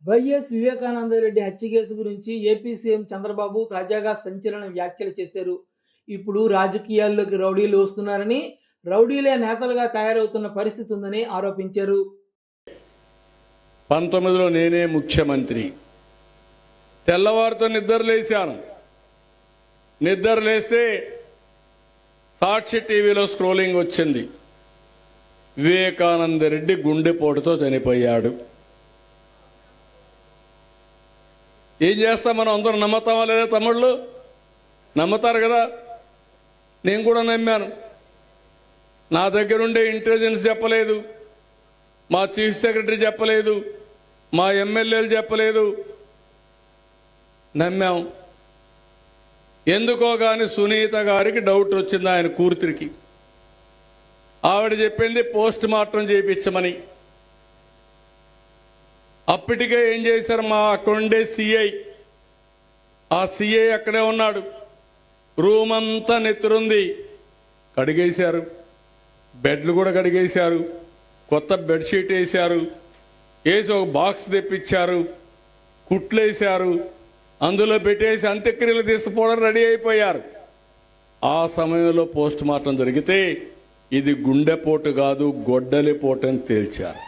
YS Vivekananda Reddy హత్య case గురించి AP CM Chandrababu తాజాగా సంచలన వ్యాఖ్యలు చేశారు. ఇప్పుడు రాజకీయాల్లోకి రౌడీలు వస్తున్నారని, రౌడీలే నేతలుగా తయారవుతున్న పరిస్థితి ఉందని ఆరోపించారు. 19లో నేనే ముఖ్యమంత్రి. తెల్లవారితో నిద్రలేశాను. నిద్రలేస్తే సాక్షి టీవీలో స్క్రోలింగ్ వచ్చింది. వివేకానందరెడ్డి గుండెపోటుతో చనిపోయాడు. ఏం చేస్తాం, మనం అందరూ నమ్ముతామా లేదా? తమ్ముళ్ళు నమ్ముతారు కదా. నేను కూడా నమ్మాను. నా దగ్గరుండే ఇంటెలిజెన్స్ చెప్పలేదు, మా చీఫ్ సెక్రటరీ చెప్పలేదు, మా ఎమ్మెల్యేలు చెప్పలేదు. నమ్మాం. ఎందుకో కానీ సునీత గారికి డౌట్ వచ్చింది, ఆయన కూతురికి. ఆవిడ చెప్పింది పోస్ట్ మార్టం చేయించమని. అప్పటికే ఏం చేశారు, మా అక్కడుండే సిఐ, ఆ సిఐ అక్కడే ఉన్నాడు. రూమ్ అంతా నెత్తురుంది. కడిగేశారు, బెడ్లు కూడా కడిగేశారు, కొత్త బెడ్షీట్ వేశారు, వేసి ఒక బాక్స్ తెప్పించారు, కుట్లేశారు, అందులో పెట్టేసి అంత్యక్రియలు తీసుకుపోవడం రెడీ అయిపోయారు. ఆ సమయంలో పోస్ట్ మార్టం జరిగితే ఇది గుండెపోటు కాదు, గొడ్డలిపోటు అని తేల్చారు.